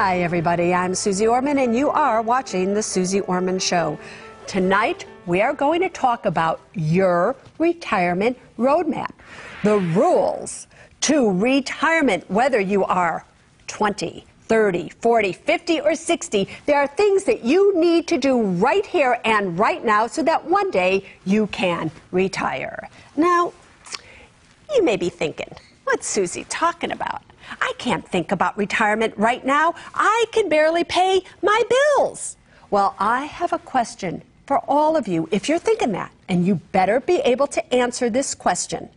Hi everybody, I'm Suze Orman and you are watching The Suze Orman Show. Tonight we are going to talk about your retirement roadmap. The rules to retirement, whether you are 20, 30, 40, 50, or 60, there are things that you need to do right here and right now so that one day you can retire. Now, you may be thinking, what's Suze talking about? I can't think about retirement right now. I can barely pay my bills. Well, I have a question for all of you if you're thinking that, and you better be able to answer this question.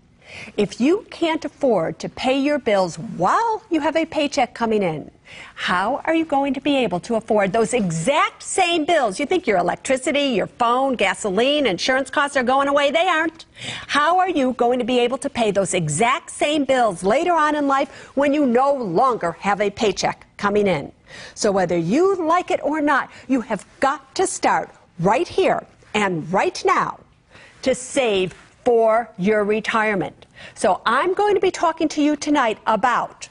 If you can't afford to pay your bills while you have a paycheck coming in, how are you going to be able to afford those exact same bills? You think your electricity, your phone, gasoline, insurance costs are going away? They aren't. How are you going to be able to pay those exact same bills later on in life when you no longer have a paycheck coming in? So whether you like it or not, you have got to start right here and right now to save for your retirement. So I'm going to be talking to you tonight about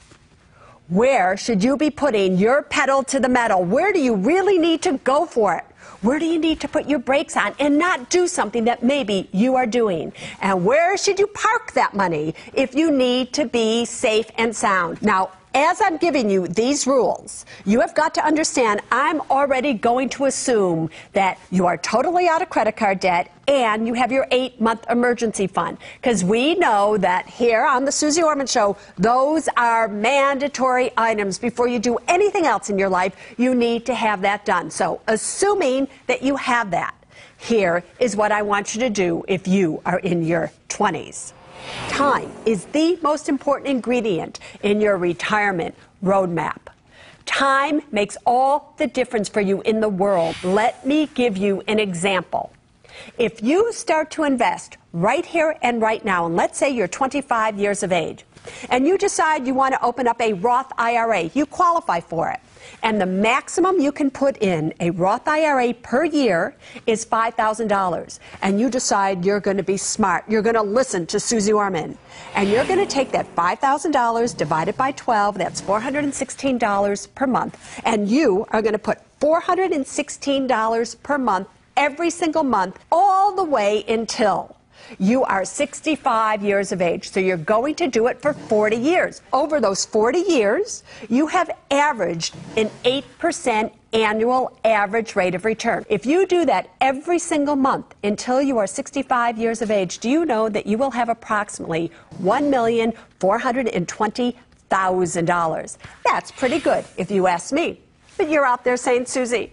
where should you be putting your pedal to the metal? Where do you really need to go for it? Where do you need to put your brakes on and not do something that maybe you are doing? And where should you park that money if you need to be safe and sound? Now, as I'm giving you these rules, you have got to understand I'm already going to assume that you are totally out of credit card debt and you have your 8-month emergency fund. Because we know that here on the Suze Orman Show, those are mandatory items. Before you do anything else in your life, you need to have that done. So assuming that you have that, here is what I want you to do if you are in your 20s. Time is the most important ingredient in your retirement roadmap. Time makes all the difference for you in the world. Let me give you an example. If you start to invest right here and right now, and let's say you're 25 years of age, and you decide you want to open up a Roth IRA, you qualify for it. And the maximum you can put in a Roth IRA per year is $5,000. And you decide you're going to be smart. You're going to listen to Suze Orman. And you're going to take that $5,000 divided by 12, that's $416 per month. And you are going to put $416 per month every single month all the way until you are 65 years of age. So you're going to do it for 40 years. Over those 40 years, you have averaged an 8% annual average rate of return. If you do that every single month until you are 65 years of age, do you know that you will have approximately $1,420,000? That's pretty good if you ask me. But you're out there saying, Suze,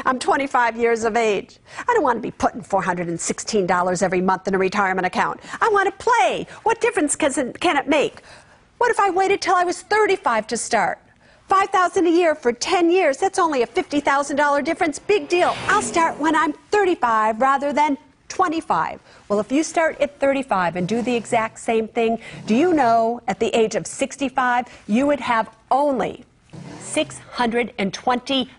I'm 25 years of age. I don't want to be putting $416 every month in a retirement account. I want to play. What difference can it make? What if I waited till I was 35 to start? $5,000 a year for 10 years, that's only a $50,000 difference. Big deal. I'll start when I'm 35 rather than 25. Well, if you start at 35 and do the exact same thing, do you know at the age of 65, you would have only $620,000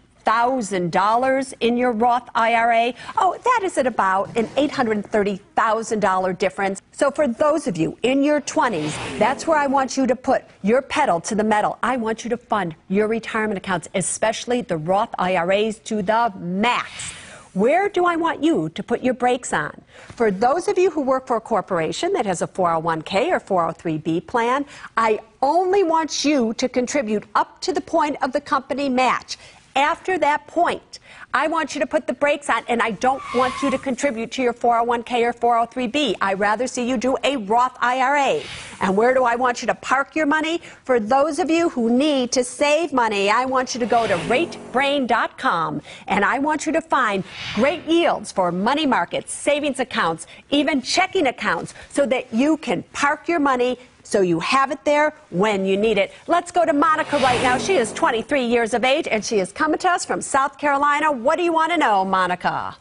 in your Roth IRA. Oh, that is at about an $830,000 difference. So for those of you in your 20s, that's where I want you to put your pedal to the metal. I want you to fund your retirement accounts, especially the Roth IRAs, to the max. Where do I want you to put your brakes on? For those of you who work for a corporation that has a 401k or 403b plan, I only want you to contribute up to the point of the company match. After that point, I want you to put the brakes on, and I don't want you to contribute to your 401k or 403b. I rather see you do a Roth IRA. And where do I want you to park your money? For those of you who need to save money, I want you to go to ratebrain.com, and I want you to find great yields for money markets, savings accounts, even checking accounts, so that you can park your money so you have it there when you need it. Let's go to Monica right now. She is 23 years of age, and she is coming to us from South Carolina. What do you want to know, Monica?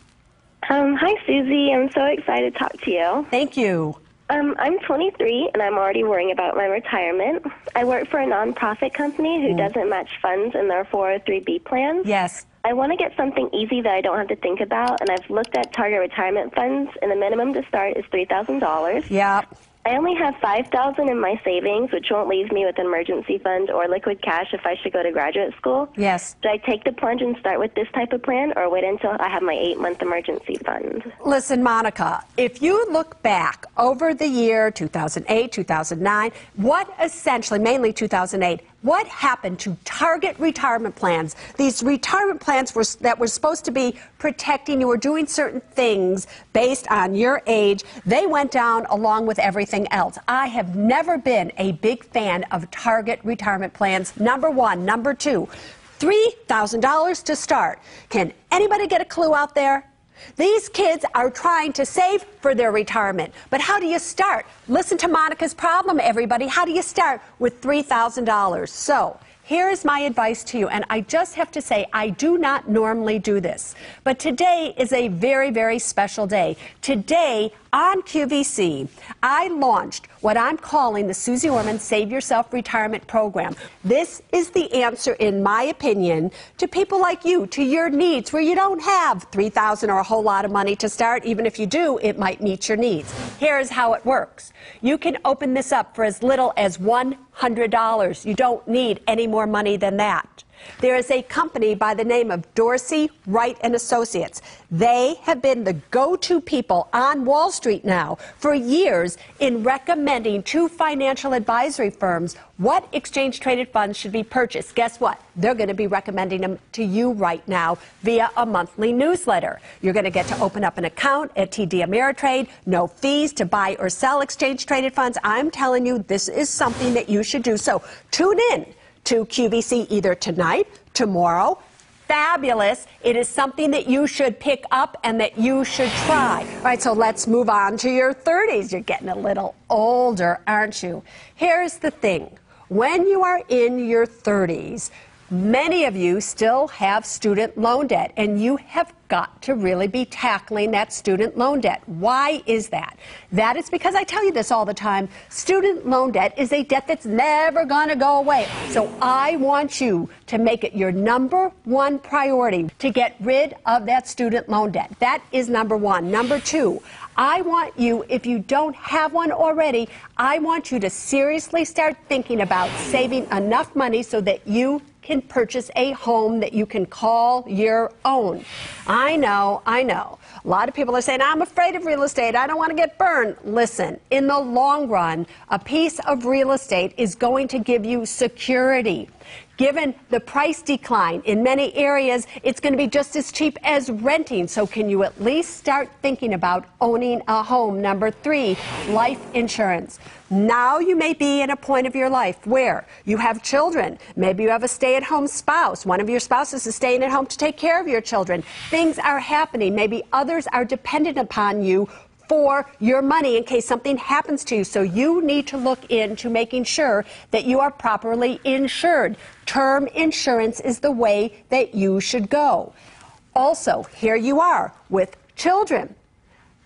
Hi, Suze. I'm so excited to talk to you. Thank you. I'm 23, and I'm already worrying about my retirement. I work for a nonprofit company who doesn't match funds in their 403b plans. Yes. I want to get something easy that I don't have to think about, and I've looked at target retirement funds, and the minimum to start is $3,000. Yeah. I only have $5,000 in my savings, which won't leave me with an emergency fund or liquid cash if I should go to graduate school. Yes. Do I take the plunge and start with this type of plan, or wait until I have my 8-month emergency fund? Listen, Monica, if you look back over the year 2008, 2009, what essentially, mainly 2008, what happened to target retirement plans? These retirement plans that were supposed to be protecting you or doing certain things based on your age, they went down along with everything else. I have never been a big fan of target retirement plans, number one. Number two, $3,000 to start. Can anybody get a clue out there? These kids are trying to save for their retirement. But how do you start? Listen to Monica's problem, everybody. How do you start with $3,000? So here's my advice to you, and I just have to say I do not normally do this. But today is a very, very special day. Today on QVC, I launched what I'm calling the Suze Orman Save Yourself Retirement Program. This is the answer, in my opinion, to people like you, to your needs, where you don't have $3,000 or a whole lot of money to start. Even if you do, it might meet your needs. Here's how it works. You can open this up for as little as $100. You don't need any more money than that. There is a company by the name of Dorsey, Wright & Associates. They have been the go-to people on Wall Street now for years in recommending to financial advisory firms what exchange-traded funds should be purchased. Guess what? They're going to be recommending them to you right now via a monthly newsletter. You're going to get to open up an account at TD Ameritrade, no fees to buy or sell exchange-traded funds. I'm telling you, this is something that you should do. So tune in to QVC either tonight, tomorrow. Fabulous. It is something that you should pick up and that you should try. All right, so let's move on to your 30s. You're getting a little older, aren't you? Here's the thing. When you are in your 30s, many of you still have student loan debt, and you have got to really be tackling that student loan debt. Why is that? That is because I tell you this all the time. Student loan debt is a debt that's never going to go away. So I want you to make it your number one priority to get rid of that student loan debt. That is number one. Number two, I want you, if you don't have one already, I want you to seriously start thinking about saving enough money so that you can purchase a home that you can call your own. I know. A lot of people are saying, I'm afraid of real estate. I don't want to get burned. Listen, in the long run, a piece of real estate is going to give you security. Given the price decline in many areas, it's going to be just as cheap as renting. So can you at least start thinking about owning a home? Number three, life insurance. Now you may be in a point of your life where you have children. Maybe you have a stay-at-home spouse. One of your spouses is staying at home to take care of your children. Things are happening. Maybe others are dependent upon you for your money in case something happens to you. So you need to look into making sure that you are properly insured. Term insurance is the way that you should go. Also, here you are with children.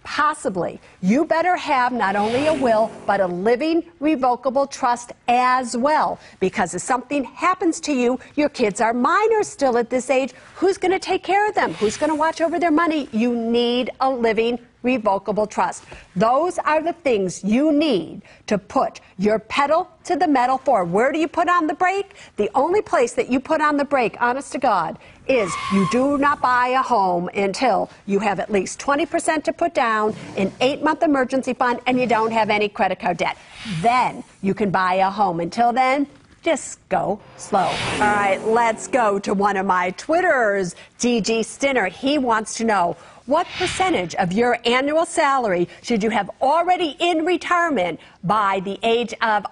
Possibly, you better have not only a will, but a living revocable trust as well. Because if something happens to you, your kids are minors still at this age. Who's going to take care of them? Who's going to watch over their money? You need a living revocable trust. Those are the things you need to put your pedal to the metal for. Where do you put on the brake? The only place that you put on the brake, honest to God, is you do not buy a home until you have at least 20% to put down, an 8-month emergency fund, and you don't have any credit card debt. Then you can buy a home. Until then, just go slow. All right, let's go to one of my Twitters, DG Stinner. He wants to know, what percentage of your annual salary should you have already in retirement by the age of,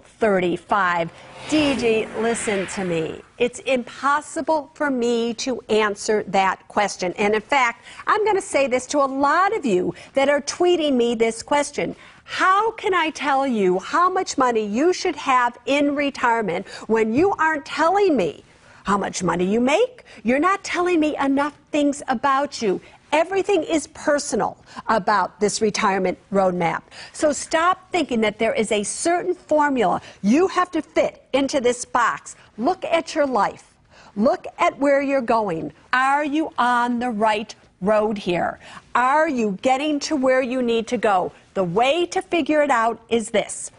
35? DG, listen to me. It's impossible for me to answer that question. And in fact, I'm going to say this to a lot of you that are tweeting me this question. How can I tell you how much money you should have in retirement when you aren't telling me how much money you make? You're not telling me enough things about you. Everything is personal about this retirement roadmap. So stop thinking that there is a certain formula you have to fit into this box. Look at your life. Look at where you're going. Are you on the right road here. Are you getting to where you need to go? The way to figure it out is this.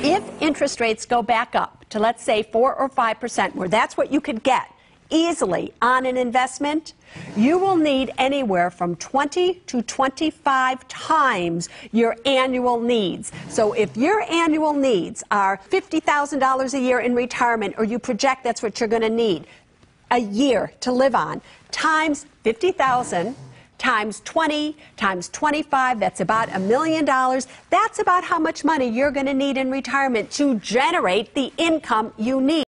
If interest rates go back up to, let's say, 4 or 5%, where that's what you could get easily on an investment, you will need anywhere from 20 to 25 times your annual needs. So if your annual needs are $50,000 a year in retirement, or you project that's what you're going to need a year to live on, times 50,000 times 20 times 25, that's about $1 million. That's about how much money you're going to need in retirement to generate the income you need.